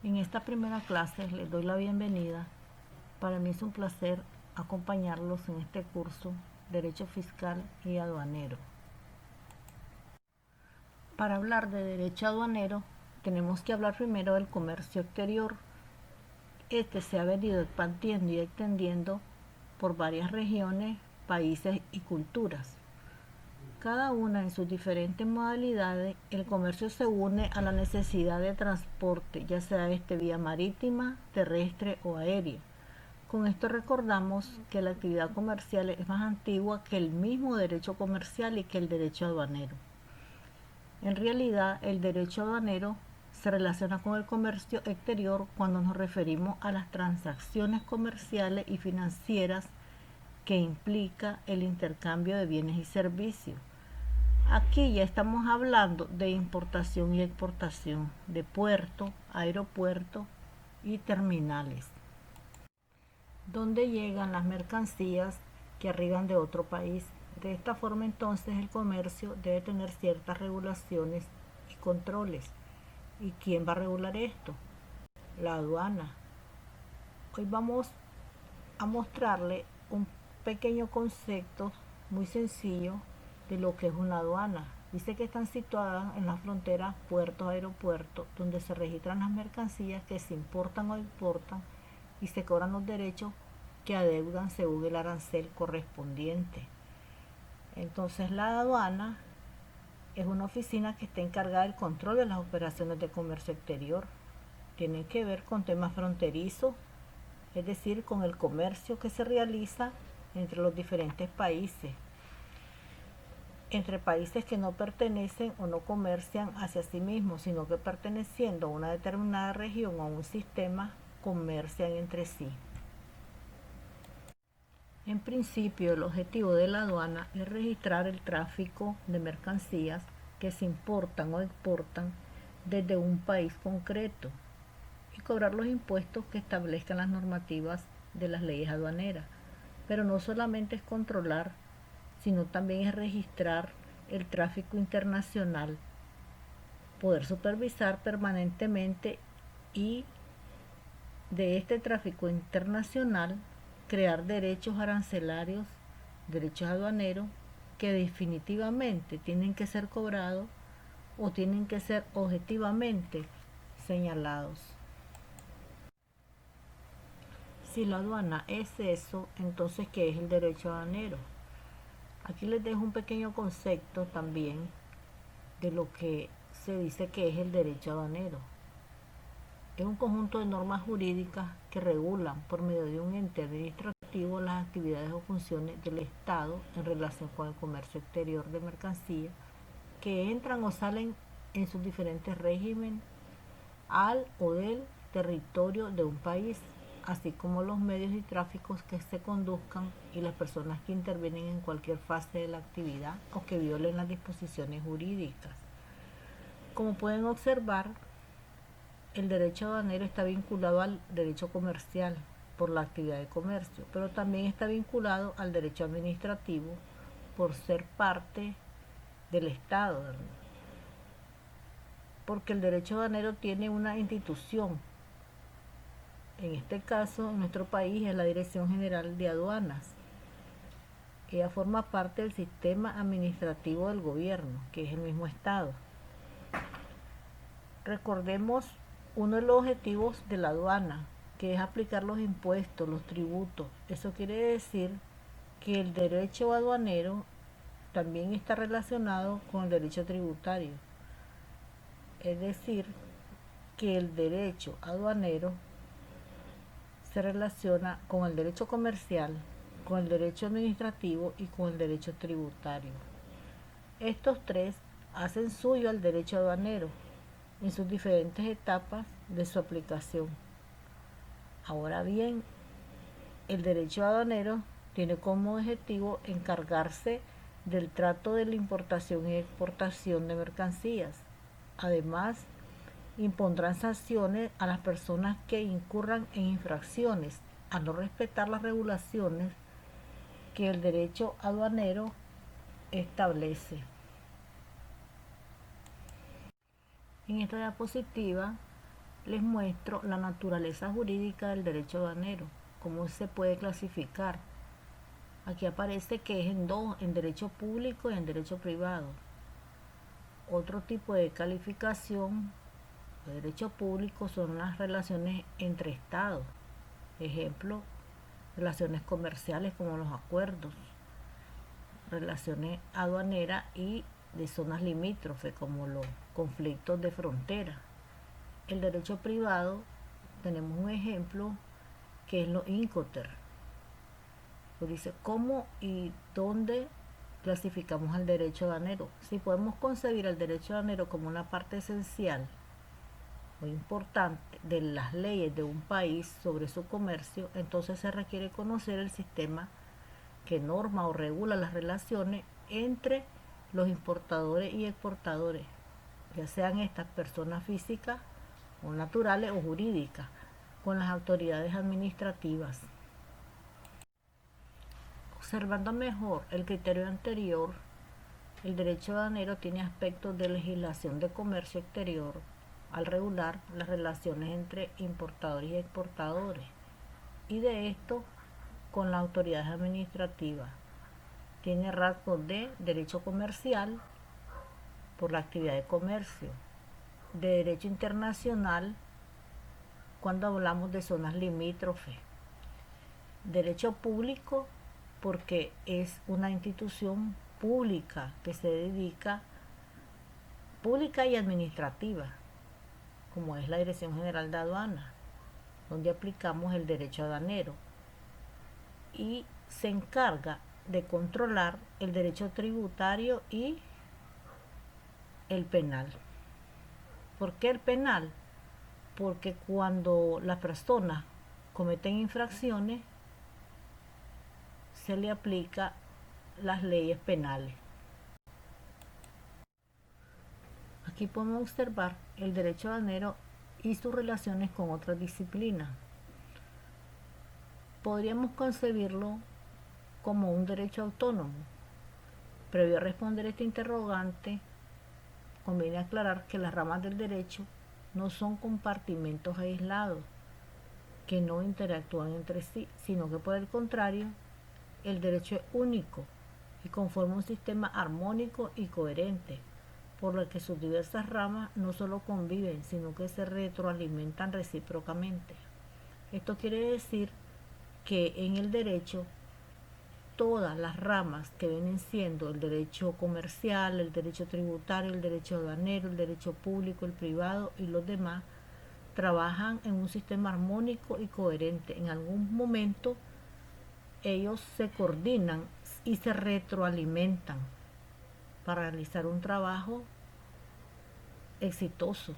En esta primera clase les doy la bienvenida. Para mí es un placer acompañarlos en este curso Derecho Fiscal y Aduanero. Para hablar de derecho aduanero tenemos que hablar primero del comercio exterior. Este se ha venido expandiendo y extendiendo por varias regiones, países y culturas. Cada una en sus diferentes modalidades, el comercio se une a la necesidad de transporte, ya sea vía marítima, terrestre o aérea. Con esto recordamos que la actividad comercial es más antigua que el mismo derecho comercial y que el derecho aduanero. En realidad, el derecho aduanero se relaciona con el comercio exterior cuando nos referimos a las transacciones comerciales y financieras que implica el intercambio de bienes y servicios. Aquí ya estamos hablando de importación y exportación de puertos, aeropuertos y terminales, donde llegan las mercancías que arriban de otro país. De esta forma entonces el comercio debe tener ciertas regulaciones y controles. ¿Y quién va a regular esto? La aduana. Hoy vamos a mostrarle un pequeño concepto muy sencillo de lo que es una aduana. Dice que están situadas en las fronteras puertos, aeropuertos, donde se registran las mercancías que se importan o exportan y se cobran los derechos que adeudan según el arancel correspondiente. Entonces la aduana es una oficina que está encargada del control de las operaciones de comercio exterior. Tienen que ver con temas fronterizos, es decir, con el comercio que se realiza entre los diferentes países, entre países que no pertenecen o no comercian hacia sí mismos, sino que perteneciendo a una determinada región o a un sistema, comercian entre sí. En principio, el objetivo de la aduana es registrar el tráfico de mercancías que se importan o exportan desde un país concreto y cobrar los impuestos que establezcan las normativas de las leyes aduaneras. Pero no solamente es controlar, sino también es registrar el tráfico internacional, poder supervisar permanentemente y de este tráfico internacional crear derechos arancelarios, derechos aduaneros que definitivamente tienen que ser cobrados o tienen que ser objetivamente señalados. Si la aduana es eso, entonces ¿qué es el derecho aduanero? Aquí les dejo un pequeño concepto también de lo que se dice que es el derecho aduanero. Es un conjunto de normas jurídicas que regulan por medio de un ente administrativo las actividades o funciones del Estado en relación con el comercio exterior de mercancías que entran o salen en sus diferentes regímenes al o del territorio de un país, así como los medios y tráficos que se conduzcan y las personas que intervienen en cualquier fase de la actividad o que violen las disposiciones jurídicas. Como pueden observar, el derecho aduanero está vinculado al derecho comercial por la actividad de comercio, pero también está vinculado al derecho administrativo por ser parte del Estado, ¿verdad? Porque el derecho aduanero tiene una institución. En este caso, en nuestro país es la Dirección General de Aduanas. Ella forma parte del sistema administrativo del gobierno, que es el mismo Estado. Recordemos uno de los objetivos de la aduana, que es aplicar los impuestos, los tributos. Eso quiere decir que el derecho aduanero también está relacionado con el derecho tributario. Es decir, que el derecho aduanero se relaciona con el derecho comercial, con el derecho administrativo y con el derecho tributario. Estos tres hacen suyo al derecho aduanero en sus diferentes etapas de su aplicación. Ahora bien, el derecho aduanero tiene como objetivo encargarse del trato de la importación y exportación de mercancías. Además, impondrán sanciones a las personas que incurran en infracciones a no respetar las regulaciones que el derecho aduanero establece. En esta diapositiva les muestro la naturaleza jurídica del derecho aduanero, cómo se puede clasificar. Aquí aparece que es en dos, en derecho público y en derecho privado. Otro tipo de calificación de derecho público son las relaciones entre estados. Ejemplo, relaciones comerciales como los acuerdos, relaciones aduaneras y de zonas limítrofes como los conflictos de frontera. El derecho privado, tenemos un ejemplo que es lo Incoterm. Pues dice cómo y dónde clasificamos al derecho aduanero. Si podemos concebir al derecho aduanero como una parte esencial o importante de las leyes de un país sobre su comercio, entonces se requiere conocer el sistema que norma o regula las relaciones entre los importadores y exportadores, ya sean estas personas físicas o naturales o jurídicas, con las autoridades administrativas. Observando mejor el criterio anterior, el derecho aduanero tiene aspectos de legislación de comercio exterior al regular las relaciones entre importadores y exportadores, y de esto con las autoridades administrativas. Tiene rasgos de derecho comercial por la actividad de comercio, de derecho internacional cuando hablamos de zonas limítrofes, derecho público porque es una institución pública que se dedica, pública y administrativa, como es la Dirección General de Aduanas, donde aplicamos el derecho aduanero y se encarga de controlar el derecho tributario y el penal. ¿Por qué el penal? Porque cuando las personas cometen infracciones se le aplica las leyes penales. Aquí podemos observar el derecho aduanero y sus relaciones con otras disciplinas. Podríamos concebirlo como un derecho autónomo. Previo a responder este interrogante, conviene aclarar que las ramas del derecho no son compartimentos aislados que no interactúan entre sí, sino que por el contrario, el derecho es único y conforma un sistema armónico y coherente, por lo que sus diversas ramas no solo conviven, sino que se retroalimentan recíprocamente. Esto quiere decir que en el derecho todas las ramas que vienen siendo el derecho comercial, el derecho tributario, el derecho aduanero, el derecho público, el privado y los demás trabajan en un sistema armónico y coherente. En algún momento ellos se coordinan y se retroalimentan para realizar un trabajo exitoso.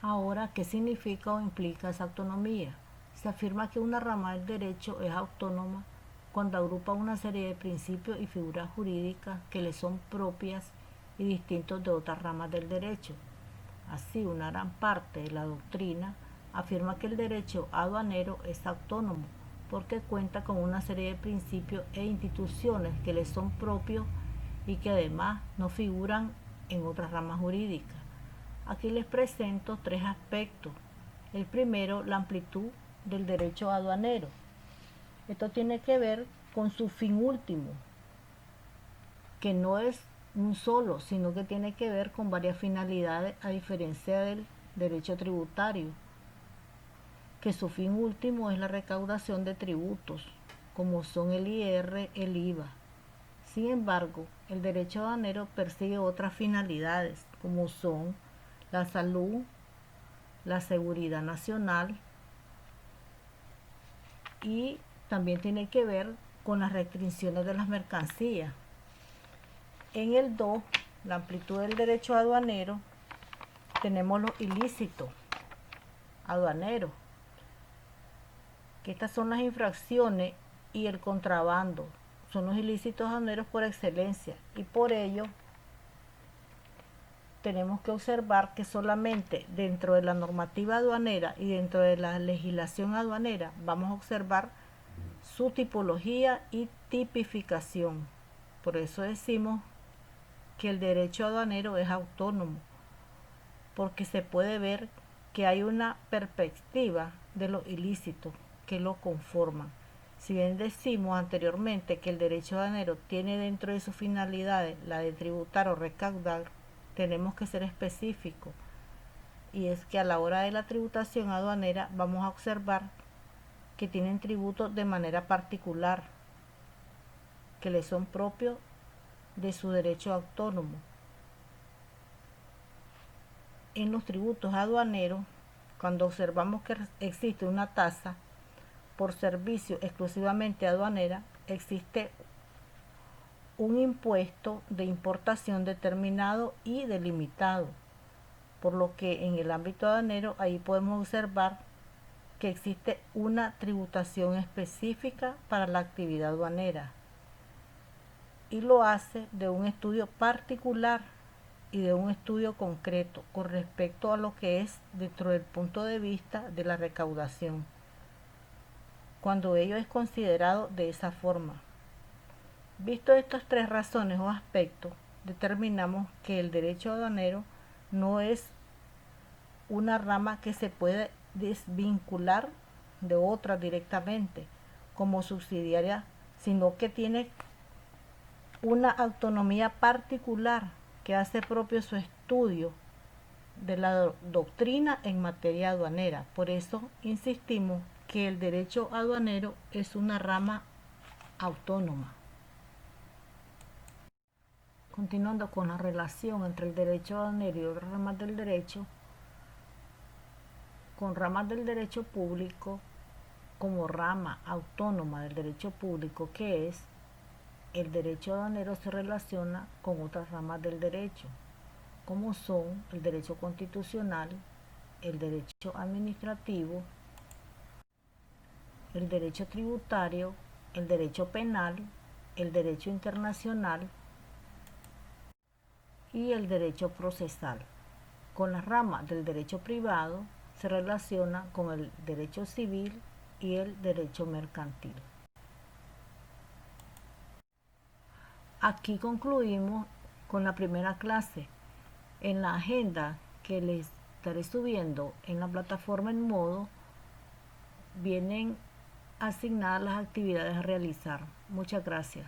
Ahora, ¿qué significa o implica esa autonomía? Se afirma que una rama del derecho es autónoma cuando agrupa una serie de principios y figuras jurídicas que le son propias y distintos de otras ramas del derecho. Así, una gran parte de la doctrina afirma que el derecho aduanero es autónomo porque cuenta con una serie de principios e instituciones que le son propios y que además no figuran en otras ramas jurídicas. Aquí les presento tres aspectos. El primero, la amplitud del derecho aduanero. Esto tiene que ver con su fin último, que no es un solo, sino que tiene que ver con varias finalidades, a diferencia del derecho tributario, que su fin último es la recaudación de tributos, como son el IR, el IVA. Sin embargo, el derecho aduanero persigue otras finalidades, como son la salud, la seguridad nacional y también tiene que ver con las restricciones de las mercancías. En el 2, la amplitud del derecho aduanero, tenemos los ilícitos aduaneros, que estas son las infracciones y el contrabando, son los ilícitos aduaneros por excelencia, y por ello tenemos que observar que solamente dentro de la normativa aduanera y dentro de la legislación aduanera vamos a observar su tipología y tipificación. Por eso decimos que el derecho aduanero es autónomo, porque se puede ver que hay una perspectiva de los ilícitos que lo conforman. Si bien decimos anteriormente que el derecho aduanero tiene dentro de sus finalidades la de tributar o recaudar, tenemos que ser específicos. Y es que a la hora de la tributación aduanera vamos a observar que tienen tributos de manera particular, que les son propios de su derecho autónomo. En los tributos aduaneros, cuando observamos que existe una tasa por servicio exclusivamente aduanera, existe un impuesto de importación determinado y delimitado, por lo que en el ámbito aduanero ahí podemos observar que existe una tributación específica para la actividad aduanera y lo hace de un estudio particular y de un estudio concreto con respecto a lo que es dentro del punto de vista de la recaudación, cuando ello es considerado de esa forma. Visto estas tres razones o aspectos, determinamos que el derecho aduanero no es una rama que se puede desvincular de otra directamente como subsidiaria, sino que tiene una autonomía particular que hace propio su estudio de la doctrina en materia aduanera. Por eso insistimos que el derecho aduanero es una rama autónoma. Continuando con la relación entre el derecho aduanero y otras ramas del derecho, con ramas del derecho público como rama autónoma del derecho público, que es el derecho aduanero, se relaciona con otras ramas del derecho, como son el derecho constitucional, el derecho administrativo, el derecho tributario, el derecho penal, el derecho internacional y el derecho procesal. Con las ramas del derecho privado se relaciona con el derecho civil y el derecho mercantil. Aquí concluimos con la primera clase. En la agenda que les estaré subiendo en la plataforma en modo, vienen asignadas las actividades a realizar. Muchas gracias.